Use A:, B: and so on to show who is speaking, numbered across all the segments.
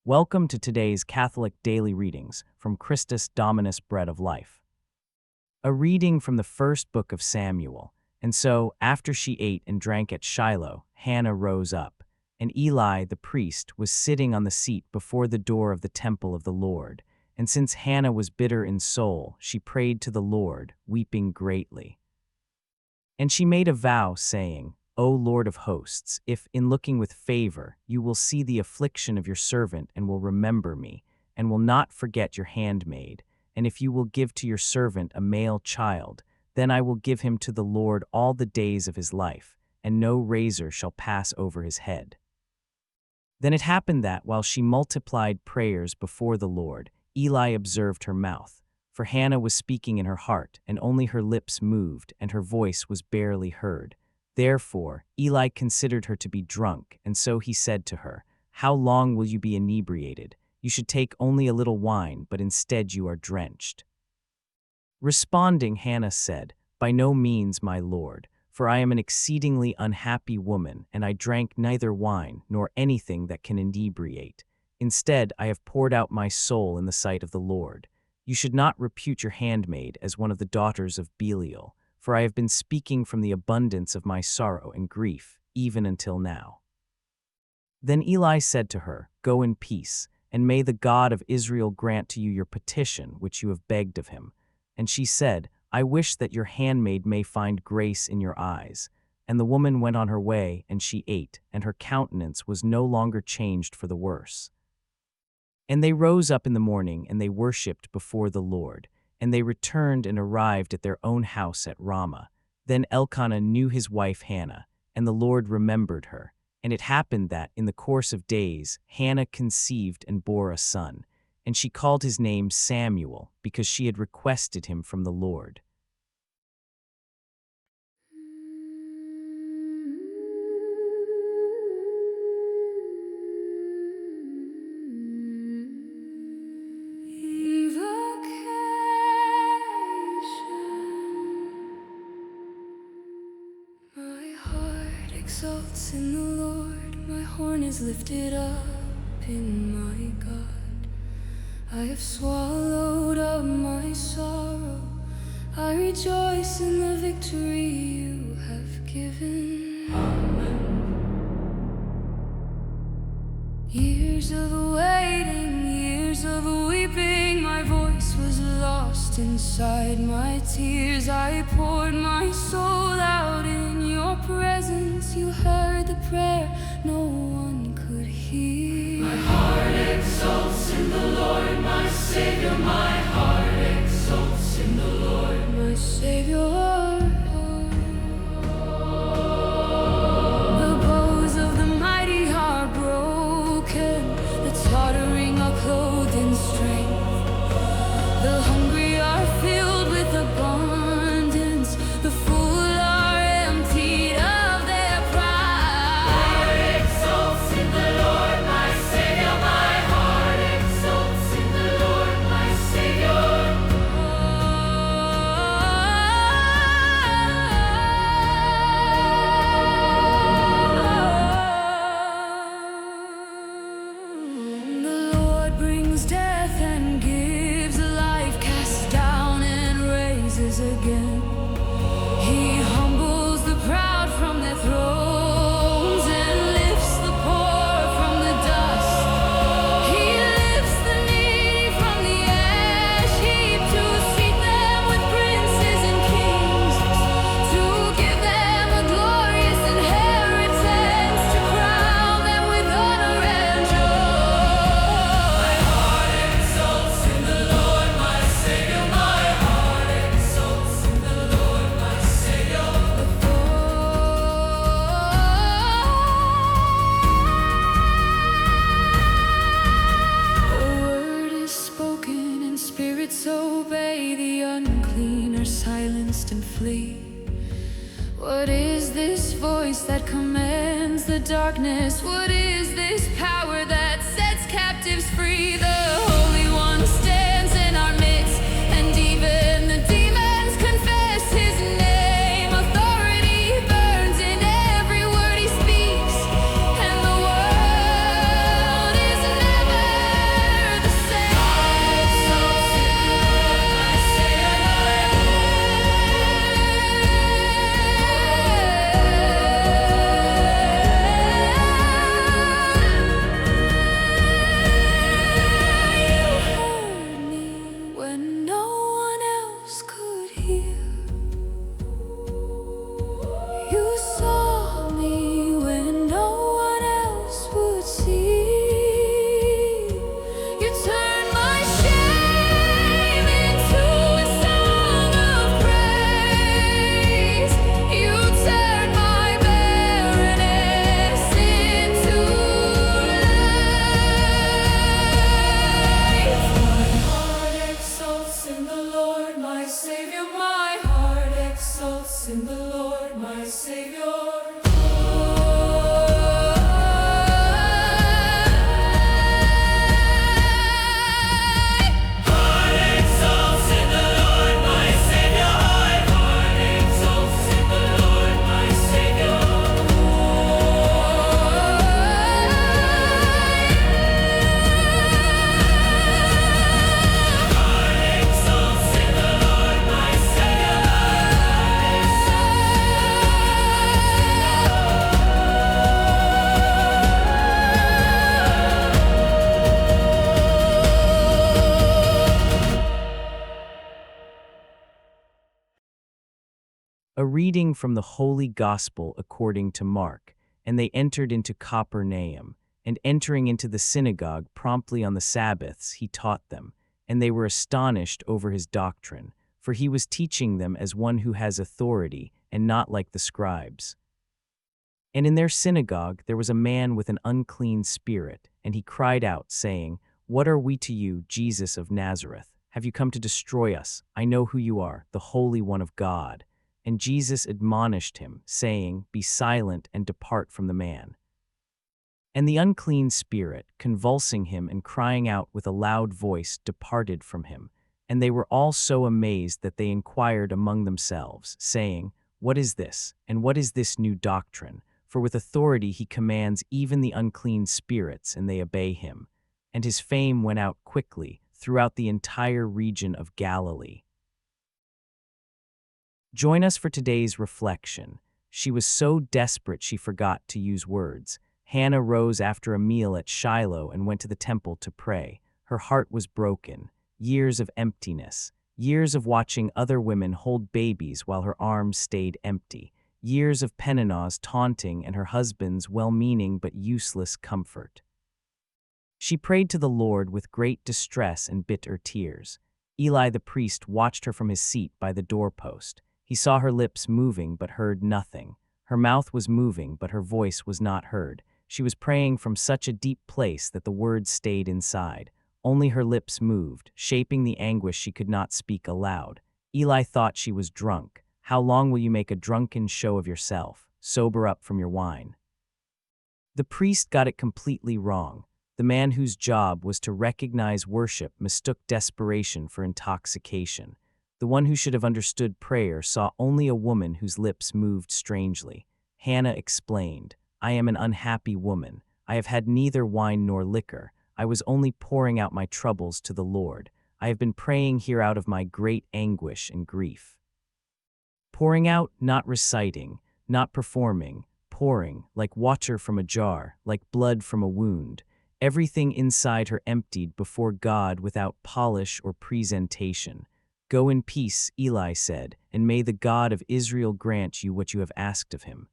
A: Welcome to today's Catholic Daily Readings from Christus Dominus Bread of Life. A reading from the first book of Samuel. And so, after she ate and drank at Shiloh, Hannah rose up, and Eli the priest was sitting on the seat before the door of the temple of the Lord. And since Hannah was bitter in soul, she prayed to the Lord, weeping greatly. And she made a vow, saying, O Lord of hosts, if, in looking with favor, you will see the affliction of your servant and will remember me, and will not forget your handmaid, and if you will give to your servant a male child, then I will give him to the Lord all the days of his life, and no razor shall pass over his head. Then it happened that, while she multiplied prayers before the Lord, Eli observed her mouth, for Hannah was speaking in her heart, and only her lips moved, and her voice was barely heard. Therefore, Eli considered her to be drunk, and so he said to her, How long will you be inebriated? You should take only a little wine, but instead you are drenched. Responding, Hannah said, By no means, my lord, for I am an exceedingly unhappy woman, and I drank neither wine nor anything that can inebriate. Instead, I have poured out my soul in the sight of the Lord. You should not repute your handmaid as one of the daughters of Belial, for I have been speaking from the abundance of my sorrow and grief, even until now. Then Eli said to her, Go in peace, and may the God of Israel grant to you your petition which you have begged of him. And she said, I wish that your handmaid may find grace in your eyes. And the woman went on her way, and she ate, and her countenance was no longer changed for the worse. And they rose up in the morning, and they worshipped before the Lord. And they returned and arrived at their own house at Ramah. Then Elkanah knew his wife Hannah, and the Lord remembered her. And it happened that, in the course of days, Hannah conceived and bore a son. And she called his name Samuel, because she had requested him from the Lord.
B: Exalts in the Lord, my horn is lifted up in my God. I have swallowed up my sorrow, I rejoice in the victory you have given. Amen. Years of waiting, years of weeping, my voice was lost inside my tears. I poured my soul out in your presence. You heard the prayer no one could hear.
C: My heart exalts in the Lord, my Savior. My heart exalts in the Lord,
B: my Savior. The bows of the mighty are broken, the tottering are clothed in strength. The hungry are filled with abundance, the full are emptied of their pride.
C: My heart exalts in the Lord, my Savior. My heart exalts in the Lord, my Savior.
B: The Lord brings death and gives life, casts down and raises again. He humbles the proud from their thrones and lifts the poor from the dust. He lifts the needy from the ash heap to seat them with princes and kings, to give them a glorious inheritance, to crown them with honor and joy.
C: My heart exalts in the Lord, my Savior. My heart exalts in the Lord, my Savior.
B: A word is spoken and spirits obey. The unclean are silenced and flee. What is this voice that commands the darkness? What is this power that sets captives free? The Holy One stands in our midst, and even the demons confess his name. Authority burns in every word he speaks, and the world is never
C: trust in the Lord, my Savior.
A: A reading from the Holy Gospel according to Mark. And they entered into Capernaum, and entering into the synagogue promptly on the Sabbaths, he taught them. And they were astonished over his doctrine, for he was teaching them as one who has authority, and not like the scribes. And in their synagogue there was a man with an unclean spirit, and he cried out, saying, What are we to you, Jesus of Nazareth? Have you come to destroy us? I know who you are, the Holy One of God. And Jesus admonished him, saying, Be silent and depart from the man. And the unclean spirit, convulsing him and crying out with a loud voice, departed from him. And they were all so amazed that they inquired among themselves, saying, What is this, and what is this new doctrine? For with authority he commands even the unclean spirits, and they obey him. And his fame went out quickly throughout the entire region of Galilee. Join us for today's reflection. She was so desperate she forgot to use words. Hannah rose after a meal at Shiloh and went to the temple to pray. Her heart was broken. Years of emptiness. Years of watching other women hold babies while her arms stayed empty. Years of Peninnah's taunting and her husband's well-meaning but useless comfort. She prayed to the Lord with great distress and bitter tears. Eli the priest watched her from his seat by the doorpost. He saw her lips moving but heard nothing. Her mouth was moving but her voice was not heard. She was praying from such a deep place that the words stayed inside. Only her lips moved, shaping the anguish she could not speak aloud. Eli thought she was drunk. How long will you make a drunken show of yourself? Sober up from your wine. The priest got it completely wrong. The man whose job was to recognize worship mistook desperation for intoxication. The one who should have understood prayer saw only a woman whose lips moved strangely. Hannah explained, I am an unhappy woman. I have had neither wine nor liquor. I was only pouring out my troubles to the Lord. I have been praying here out of my great anguish and grief. Pouring out, not reciting, not performing, pouring, like water from a jar, like blood from a wound. Everything inside her emptied before God without polish or presentation. Go in peace, Eli said, and may the God of Israel grant you what you have asked of him.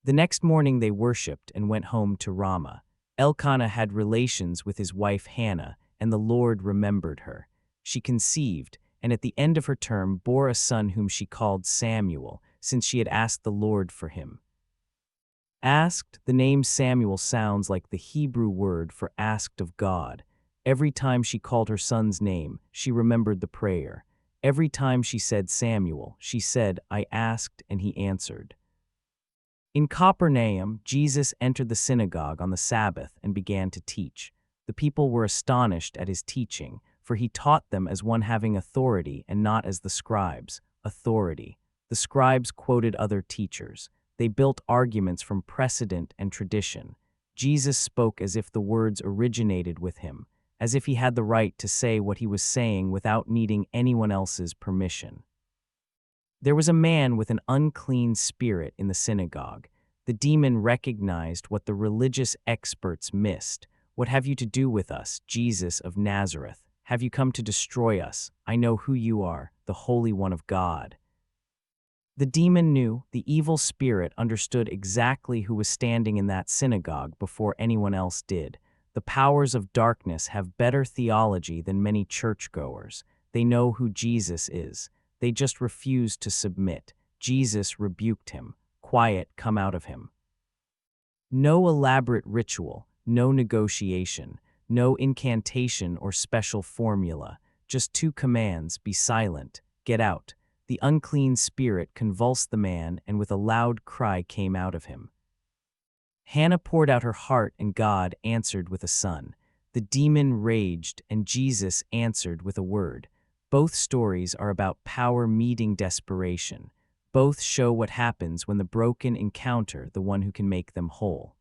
A: The next morning they worshipped and went home to Ramah. Elkanah had relations with his wife Hannah, and the Lord remembered her. She conceived, and at the end of her term bore a son whom she called Samuel, since she had asked the Lord for him. Asked, the name Samuel sounds like the Hebrew word for asked of God. Every time she called her son's name, she remembered the prayer. Every time she said Samuel, she said, I asked, and he answered. In Capernaum, Jesus entered the synagogue on the Sabbath and began to teach. The people were astonished at his teaching, for he taught them as one having authority and not as the scribes. Authority. The scribes quoted other teachers. They built arguments from precedent and tradition. Jesus spoke as if the words originated with him, as if he had the right to say what he was saying without needing anyone else's permission. There was a man with an unclean spirit in the synagogue. The demon recognized what the religious experts missed. What have you to do with us, Jesus of Nazareth? Have you come to destroy us? I know who you are, the Holy One of God. The demon knew, the evil spirit understood exactly who was standing in that synagogue before anyone else did. The powers of darkness have better theology than many churchgoers. They know who Jesus is. They just refuse to submit. Jesus rebuked him. Quiet, come out of him. No elaborate ritual, no negotiation, no incantation or special formula. Just two commands, be silent, get out. The unclean spirit convulsed the man, and with a loud cry came out of him. Hannah poured out her heart, and God answered with a son. The demon raged, and Jesus answered with a word. Both stories are about power meeting desperation. Both show what happens when the broken encounter the one who can make them whole.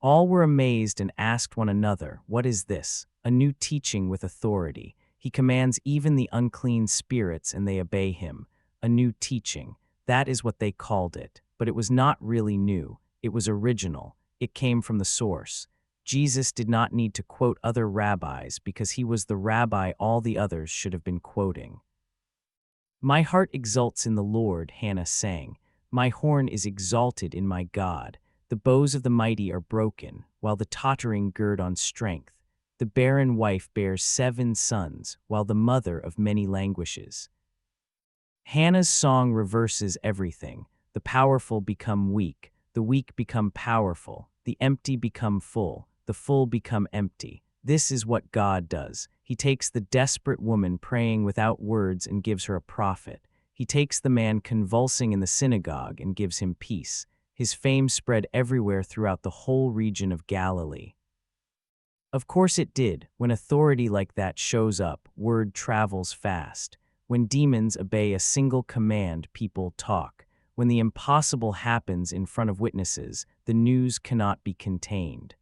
A: All were amazed and asked one another, "What is this?" A new teaching with authority. He commands even the unclean spirits, and they obey him. A new teaching. That is what they called it. But it was not really new. It was original. It came from the source. Jesus did not need to quote other rabbis because he was the rabbi all the others should have been quoting. "My heart exults in the Lord," Hannah sang. "My horn is exalted in my God. The bows of the mighty are broken, while the tottering gird on strength. The barren wife bears 7 sons, while the mother of many languishes." Hannah's song reverses everything. The powerful become weak, the weak become powerful, the empty become full, the full become empty. This is what God does. He takes the desperate woman praying without words and gives her a prophet. He takes the man convulsing in the synagogue and gives him peace. His fame spread everywhere throughout the whole region of Galilee. Of course it did. When authority like that shows up, word travels fast. When demons obey a single command, people talk. When the impossible happens in front of witnesses, the news cannot be contained.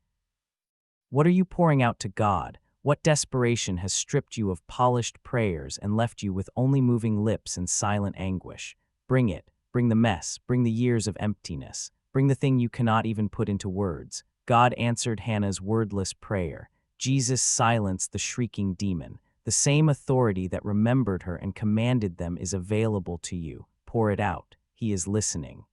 A: What are you pouring out to God? What desperation has stripped you of polished prayers and left you with only moving lips and silent anguish? Bring it. Bring the mess. Bring the years of emptiness. Bring the thing you cannot even put into words. God answered Hannah's wordless prayer. Jesus silenced the shrieking demon. The same authority that remembered her and commanded them is available to you. Pour it out. He is listening.